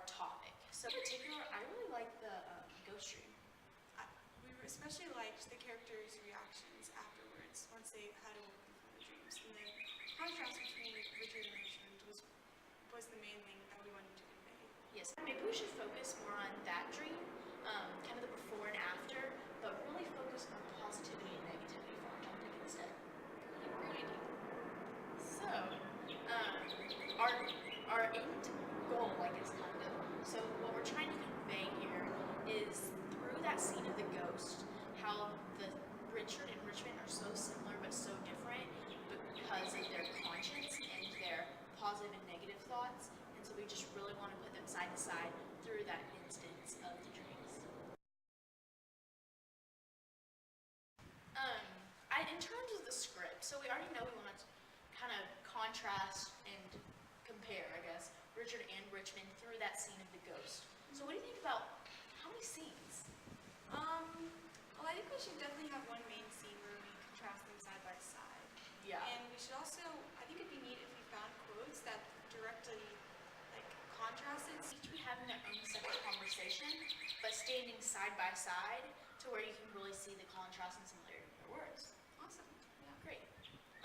topic. So in particular, I really like the ghost dream. We especially liked the characters' reactions afterwards, once they had awoken from the dreams. And the contrast between Richard and Richmond was the main thing that we wanted to convey. Yes, maybe we should focus more on that dream, kind of the before and after, but really focus on positivity and negativity for our topic instead. Great idea. So, our end goal, I guess, kind of. So what we're trying to convey here is through that scene of the ghost, how the Richard and Richmond are so similar but so different because of their conscience and their positive and negative thoughts. And so we just really want to put them side to side through that instance of the dreams. In terms of the script, so we already know we want to kind of contrast and compare, I guess, Richard and Richmond through that scene of the ghost. So what do you think about how many scenes? Well, I think we should definitely have one main scene where we contrast them side by side. Yeah. And we should also, I think it'd be neat if we found quotes that directly, contrasted. Each be having their own separate conversation, but standing side by side to where you can really see the contrast and similarity in their words. Awesome. Yeah, great.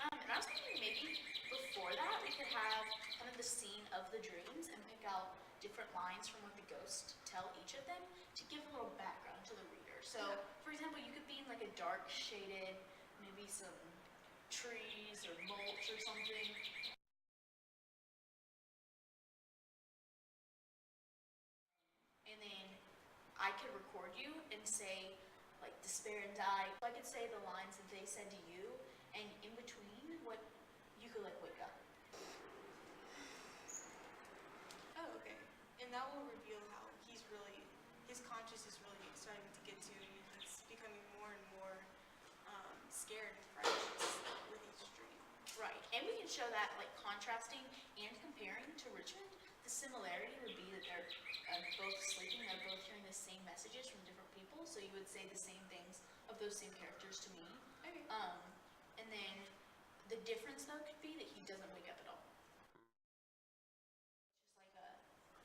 And I was thinking maybe before that we could have kind of the scene of the dreams and pick out different lines from what the ghosts tell each of them to give a little background to the reader. So, for example, you could be in like a dark shaded, maybe some trees or mulch or something. And then I could record you and say like despair and die. I could say the lines that they said to you, and in between what you could like wake up. Oh, okay. And that will reveal how his conscience is really starting to get to, and he's becoming more and more scared and frightened with each dream. Right, and we can show that like contrasting and comparing to Richmond. The similarity would be that they're both sleeping, they're both hearing the same messages from different people, so you would say the same things of those same characters to me. Okay. And then the difference though could be that he doesn't wake up at all. Just like a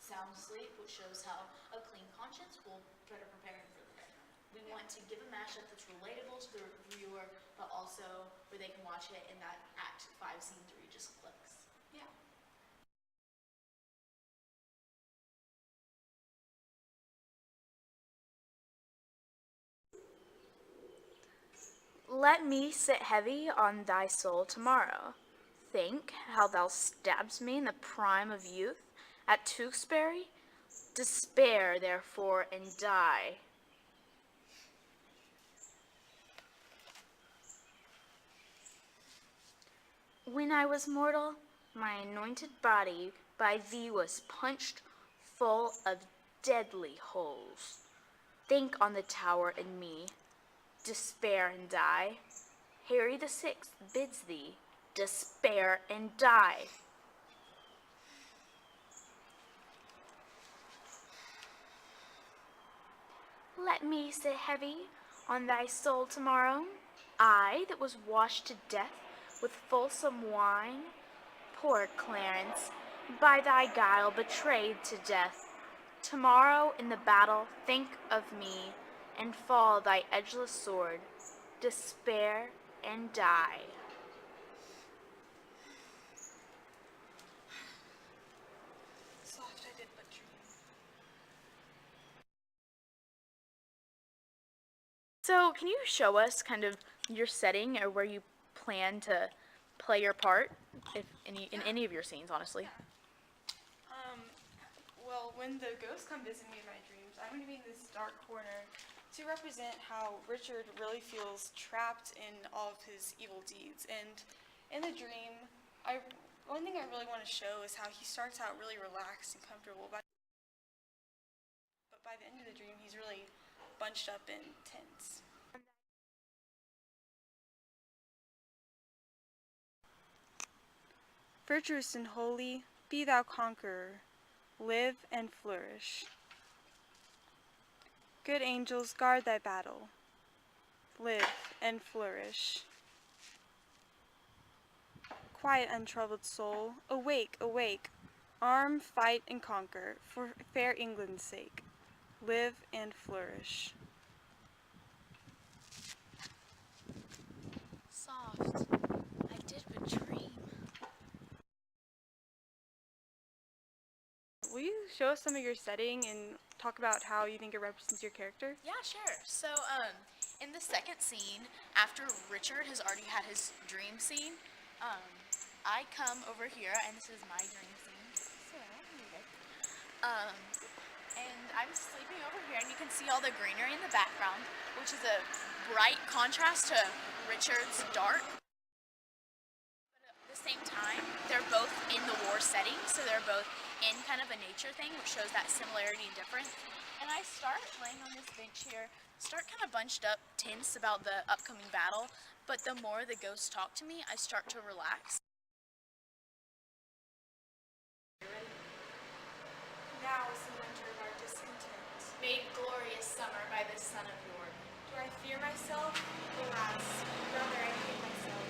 sound sleep, which shows how a clean conscience will try to prepare him for the day. We want to give a mashup that's relatable to the viewer, but also where they can watch it in that Act 5, Scene 3 just clicks. Yeah. Let me sit heavy on thy soul tomorrow. Think how thou stabst me in the prime of youth at Tewkesbury. Despair, therefore, and die. When I was mortal, my anointed body by thee was punched full of deadly holes. Think on the tower and me. Despair and die. Harry the Sixth bids thee, despair and die. Let me sit heavy on thy soul tomorrow, I that was washed to death with fulsome wine. Poor Clarence, by thy guile betrayed to death. Tomorrow in the battle think of me, and fall thy edgeless sword, despair and die. Soft I did but dream. So can you show us kind of your setting or where you plan to play your part in any of your scenes, honestly? Yeah. Well, when the ghosts come visit me in my dreams, I'm going to be in this dark corner to represent how Richard really feels trapped in all of his evil deeds. And in the dream, one thing I really want to show is how he starts out really relaxed and comfortable, but by the end of the dream, he's really bunched up and tense. Virtuous and holy, be thou conqueror, live and flourish. Good angels, guard thy battle, live and flourish. Quiet, untroubled soul, awake, awake, Arm, fight, and conquer, for fair England's sake. Live and flourish. Soft, I did but dream. Will you show us some of your setting and talk about how you think it represents your character? Yeah, sure. So, in the second scene, after Richard has already had his dream scene, I come over here, and this is my dream scene. So, um, and I'm sleeping over here, and you can see all the greenery in the background, which is a bright contrast to Richard's dark. But at the same time, they're both in the war setting, so they're both in kind of a nature thing, which shows that similarity and difference. And I start laying on this bench here, start kind of bunched up, tense about the upcoming battle, but the more the ghosts talk to me, I start to relax. Now is the winter of our discontent. Made glorious summer by this son of yours. Do I fear myself? Alas, rather I hate myself.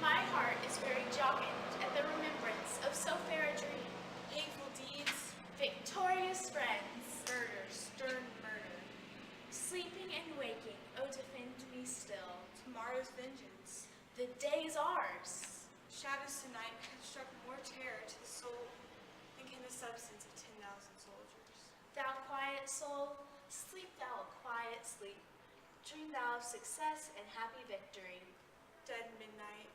My heart is very jocund at the remembrance of so fair a dream. Hateful deeds, Victorious friends, murder, stern murder. sleeping and waking, oh defend me still. Tomorrow's vengeance. The day is ours. Shadows tonight have struck more terror to the soul than can the substance of 10,000 soldiers. Thou quiet soul, sleep thou a quiet sleep. Dream thou of success and happy victory. Dead midnight,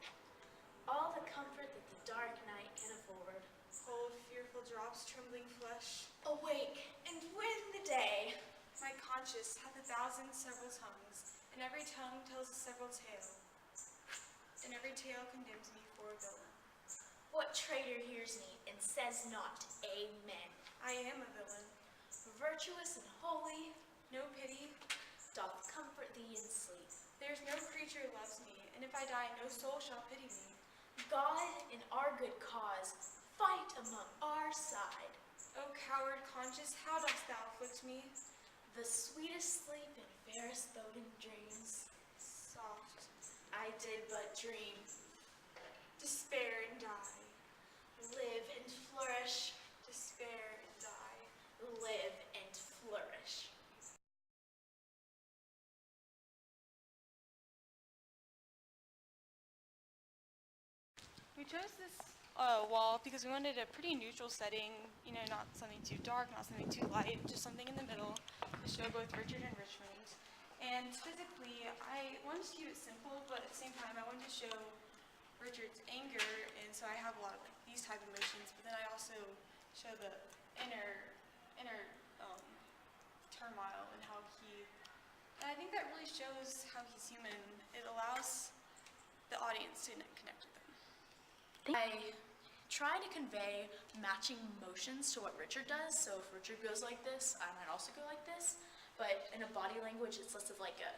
All the comfort that the dark night can afford. cold, fearful drops, trembling flesh. Awake and win the day. My conscience hath 1,000 several tongues, and every tongue tells a several tale, and every tale condemns me for a villain. What traitor hears me and says not amen? I am a villain. Virtuous and holy, No pity. doth comfort thee in sleep. There is no creature loves me, and if I die, no soul shall pity me. God in our good cause, fight among our side. O coward conscience, how dost thou afflict me? The sweetest sleep and fairest boding dreams. Soft. I did but dream. Despair and die. Live and flourish. Despair and die. Live and flourish. We chose this wall because we wanted a pretty neutral setting, you know, not something too dark, not something too light, just something in the middle to show both Richard and Richmond. And physically, I wanted to keep it simple, but at the same time, I wanted to show Richard's anger, and so I have a lot of like these type of emotions, but then I also show the inner turmoil and how and I think that really shows how he's human. It allows the audience to connect with him. I try to convey matching motions to what Richard does. So if Richard goes like this, I might also go like this. But in a body language, it's less of like a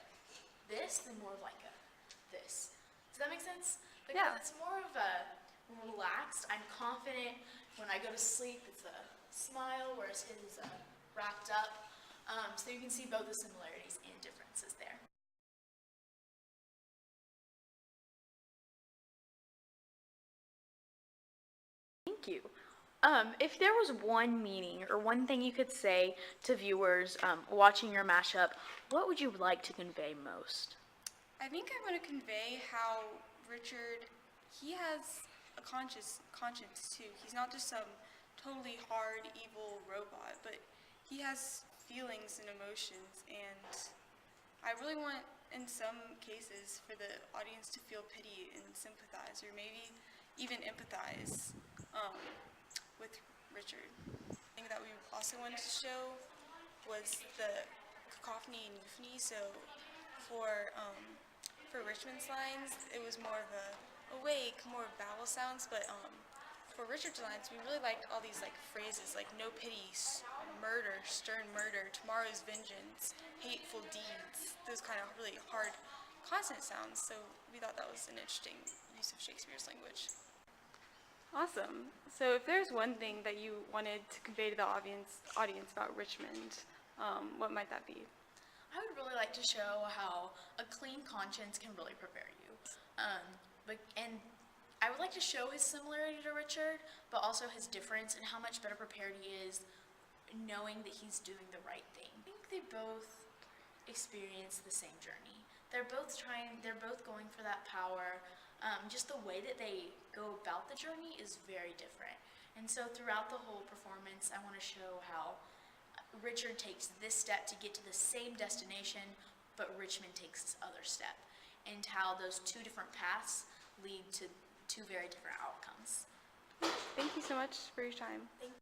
this than more of like a this. Does that make sense? Because Yeah. it's more of a relaxed, I'm confident. When I go to sleep, it's a smile, whereas his is wrapped up. So you can see both the similarities and differences there. Thank you. If there was one meaning or one thing you could say to viewers watching your mashup, what would you like to convey most? I think I want to convey how Richard, he has a conscience too. He's not just some totally hard, evil robot, but he has feelings and emotions, and I really want, in some cases, for the audience to feel pity and sympathize, or maybe even empathize with Richard. The thing that we also wanted to show was the cacophony and euphony. So for Richmond's lines, it was more of a awake, more vowel sounds, but for Richard's lines, we really liked all these like phrases like no pity, murder, stern murder, tomorrow's vengeance, hateful deeds, those kind of really hard consonant sounds. So we thought that was an interesting use of Shakespeare's language. Awesome. So if there's one thing that you wanted to convey to the audience about Richmond, what might that be? I would really like to show how a clean conscience can really prepare you. And I would like to show his similarity to Richard, but also his difference and how much better prepared he is knowing that he's doing the right thing. I think they both experience the same journey. They're both going for that power. Just the way that they go about the journey is very different. And so throughout the whole performance, I want to show how Richard takes this step to get to the same destination, but Richmond takes this other step, and how those two different paths lead to two very different outcomes. Thank you so much for your time. Thank